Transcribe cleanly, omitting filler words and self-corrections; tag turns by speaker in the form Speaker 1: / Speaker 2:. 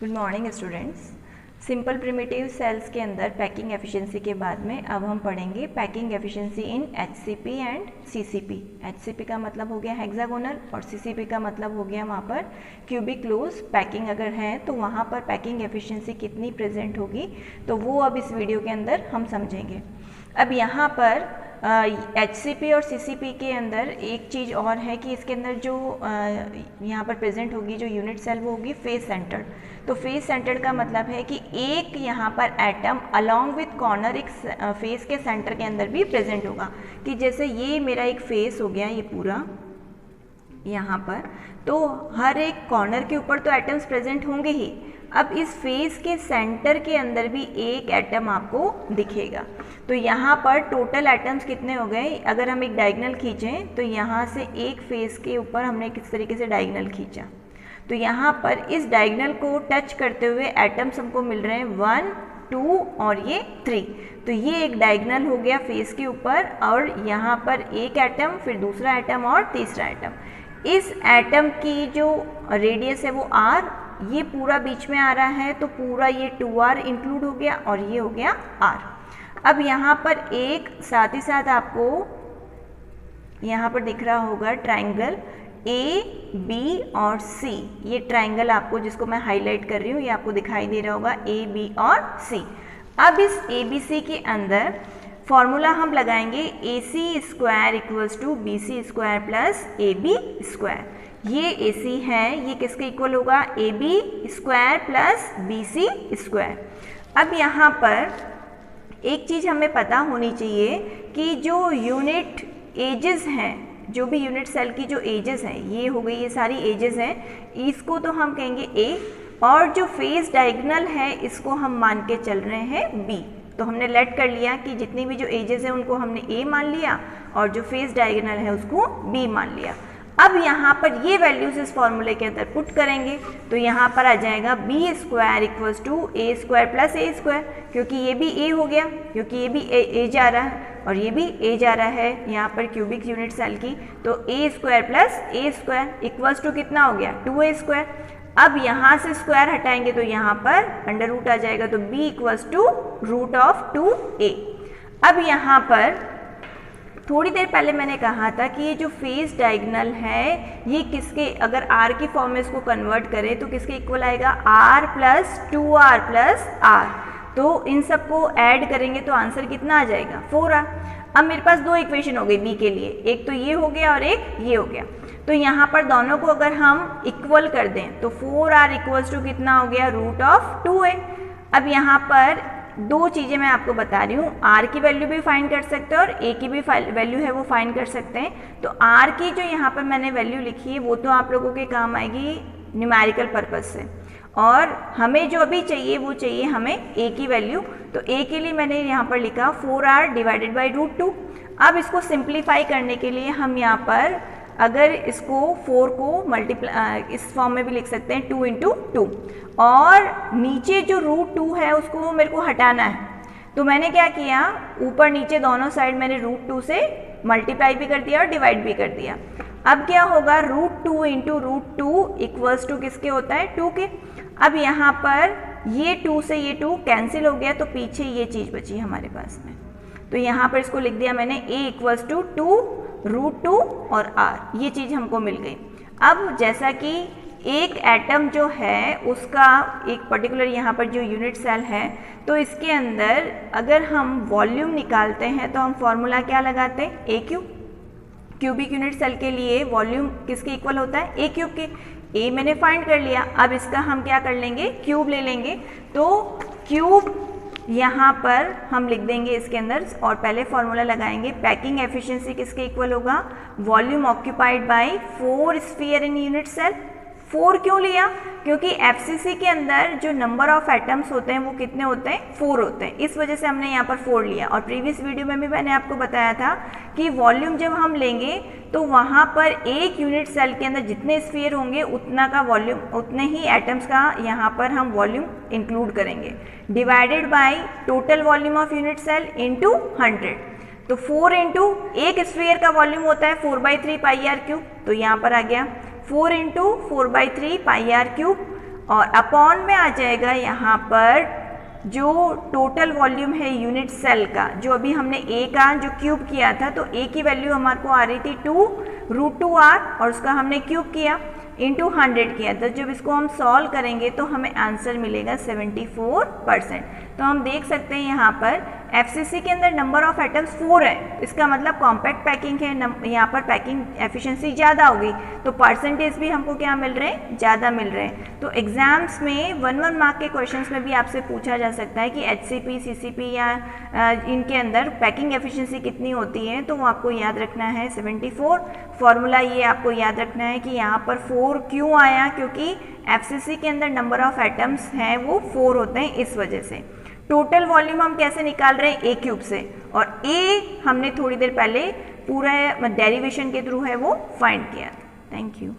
Speaker 1: Good morning students. Simple primitive cells के अंदर packing efficiency के बाद में अब हम पढ़ेंगे packing efficiency in HCP and CCP। HCP का मतलब हो गया हेक्सागोनल और CCP का मतलब हो गया वहाँ पर क्यूबिक क्लोज पैकिंग अगर है तो वहाँ पर पैकिंग एफिशिएंसी कितनी प्रेजेंट होगी, तो वो अब इस वीडियो के अंदर हम समझेंगे। अब यहाँ पर HCP और CCP के अंदर एक चीज़ और है कि इसके अंदर जो यहाँ पर प्रेजेंट होगी जो यूनिट सेल वो होगी फेस सेंटर्ड। तो फेस सेंटर्ड का मतलब है कि एक यहाँ पर एटम अलोंग विथ कॉर्नर एक फेस के सेंटर के अंदर भी प्रेजेंट होगा, कि जैसे ये मेरा एक फेस हो गया ये पूरा यहाँ पर, तो हर एक कॉर्नर के ऊपर तो एटम्स प्रेजेंट होंगे ही। अब इस फेस के सेंटर के अंदर भी एक एटम आपको दिखेगा। तो यहाँ पर टोटल एटम्स कितने हो गए, अगर हम एक डायगोनल खींचें तो यहाँ से एक फेस के ऊपर हमने किस तरीके से डायगोनल खींचा, तो यहाँ पर इस डायगोनल को टच करते हुए एटम्स हमको मिल रहे हैं 1, 2 और ये 3। तो ये एक डायगोनल हो गया फेस के ऊपर, और यहाँ पर एक एटम, फिर दूसरा एटम और तीसरा एटम। इस एटम की जो रेडियस है वो r, ये पूरा बीच में आ रहा है तो पूरा ये 2r इंक्लूड हो गया और ये हो गया r। अब यहाँ पर एक साथ ही साथ आपको यहाँ पर दिख रहा होगा ट्राइंगल A, B और C। ये ट्राइंगल आपको जिसको मैं हाईलाइट कर रही हूँ ये आपको दिखाई दे रहा होगा A, B और C। अब इस ABC के अंदर फॉर्मूला हम लगाएंगे AC square equals to BC square plus AB square. ये AC है, ये किसके इक्वल होगा, AB square plus BC square. अब यहाँ पर एक चीज़ हमें पता होनी चाहिए कि जो यूनिट एजेस हैं, जो भी यूनिट सेल की जो एजेस हैं, ये हो गई, ये सारी एजेस हैं, इसको तो हम कहेंगे A, और जो फेस डायगोनल है इसको हम मान के चल रहे हैं B। तो हमने लेट कर लिया कि जितनी भी जो एजेस हैं उनको हमने A मान लिया और जो फेस डायगोनल है उसको B मान लिया। अब यहाँ पर ये वैल्यूज इस फॉर्मूले के अंदर पुट करेंगे तो यहाँ पर आ जाएगा B square equals to A square plus A square, क्योंकि ये भी A हो गया, क्योंकि ये भी A जा रहा है और ये भी A जा रहा है यहाँ पर क्यूबिक यूनिट सेल की। तो A square plus A square equals to कितना हो गया, 2A स्क्वायर। अब यहाँ से स्क्वायर हटाएंगे तो यहाँ पर अंडर रूट आ जाएगा, तो B equals to root of 2A। अब यहाँ पर थोड़ी देर पहले मैंने कहा था कि ये जो फेस डायगोनल है ये किसके, अगर r की फॉर्म में इसको कन्वर्ट करें तो किसके इक्वल आएगा, r plus 2r plus r। तो इन सबको ऐड करेंगे तो आंसर कितना आ जाएगा, 4r। अब मेरे पास दो इक्वेशन हो गई b के लिए, एक तो ये हो गया और एक ये हो गया। तो यहाँ पर दोनों को अगर हम इक्वल कर दें तो 4r इक्वल्स टू कितना हो गया, रूट ऑफ 2a। अब यहाँ पर दो चीज़ें मैं आपको बता रही हूँ, r की वैल्यू भी फाइंड कर सकते हैं और a की भी वैल्यू है वो फाइंड कर सकते हैं। तो r की जो यहाँ पर मैंने वैल्यू लिखी है वो तो आप लोगों के काम आएगी न्यूमेरिकल पर्पज से, और हमें जो अभी चाहिए वो चाहिए हमें a की वैल्यू। तो a के लिए मैंने यहाँ पर लिखा 4r डिवाइडेड बाई रूट 2। अब इसको सिंप्लीफाई करने के लिए हम यहाँ पर अगर इसको 4 को मल्टीप्लाई इस फॉर्म में भी लिख सकते हैं 2 इंटू 2, और नीचे जो रूट 2 है उसको मेरे को हटाना है। तो मैंने क्या किया, ऊपर नीचे दोनों साइड मैंने रूट 2 से मल्टीप्लाई भी कर दिया और डिवाइड भी कर दिया। अब क्या होगा, root 2 into root 2 equals to किसके होता है, 2 के। अब यहाँ पर ये 2 से ये 2 कैंसिल हो गया तो पीछे ये चीज़ बची हमारे पास में, तो यहाँ पर इसको लिख दिया मैंने a इक्वल्स टू 2 रूट 2 और r, ये चीज़ हमको मिल गई। अब जैसा कि एक एटम जो है उसका एक पर्टिकुलर यहाँ पर जो यूनिट सेल है, तो इसके अंदर अगर हम वॉल्यूम निकालते हैं तो हम फॉर्मूला क्या लगाते हैं, a cube. Cubic unit cell के लिए वॉल्यूम किसके इक्वल होता है, a क्यूब के। a मैंने फाइंड कर लिया, अब इसका हम क्या कर लेंगे, क्यूब ले लेंगे। तो क्यूब यहाँ पर हम लिख देंगे इसके अंदर, और पहले फॉर्मूला लगाएंगे, पैकिंग एफिशिएंसी किसके इक्वल होगा, volume occupied by 4 sphere in unit cell. 4 क्यों लिया, क्योंकि एफसीसी के अंदर जो नंबर ऑफ एटम्स होते हैं वो कितने होते हैं, 4 होते हैं, इस वजह से हमने यहाँ पर 4 लिया। और प्रीवियस वीडियो में भी मैंने आपको बताया था कि वॉल्यूम जब हम लेंगे तो वहाँ पर एक यूनिट सेल के अंदर जितने स्फीयर होंगे उतना का वॉल्यूम, उतने ही एटम्स का यहाँ पर हम वॉल्यूम इंक्लूड करेंगे, divided by total volume of unit cell into 100। तो 4 इंटू एक स्फीयर का वॉल्यूम होता है 4/3 पाई r क्यूब, तो यहाँ पर आ गया 4 इंटू 4/3 पाई r क्यूब। और अपॉन में आ जाएगा यहाँ पर जो टोटल वॉल्यूम है यूनिट सेल का, जो अभी हमने ए का जो क्यूब किया था, तो ए की वैल्यू हमारे को आ रही थी 2√2r और उसका हमने क्यूब किया इंटू 100 किया। तो जब इसको हम सॉल्व करेंगे तो हमें आंसर मिलेगा 74%। तो हम देख सकते हैं यहाँ पर एफसीसी के अंदर नंबर ऑफ एटम्स 4 है, इसका मतलब कॉम्पैक्ट पैकिंग है, यहाँ पर पैकिंग एफिशिएंसी ज़्यादा होगी, तो परसेंटेज भी हमको क्या मिल रहे हैं, ज़्यादा मिल रहे हैं। तो एग्जाम्स में 1 मार्क के क्वेश्चंस में भी आपसे पूछा जा सकता है कि एचसीपी, सीसीपी या इनके अंदर पैकिंग एफिशिएंसी कितनी होती है, तो वो आपको याद रखना है 74। फॉर्मूला ये आपको याद रखना है कि यहाँ पर 4 क्यों आया, क्योंकि एफसीसी के अंदर नंबर ऑफ एटम्स हैं वो 4 होते हैं, इस वजह से। टोटल वॉल्यूम हम कैसे निकाल रहे हैं, ए क्यूब से, और ए हमने थोड़ी देर पहले पूरा डेरिवेशन के थ्रू है वो फाइंड किया। Thank you.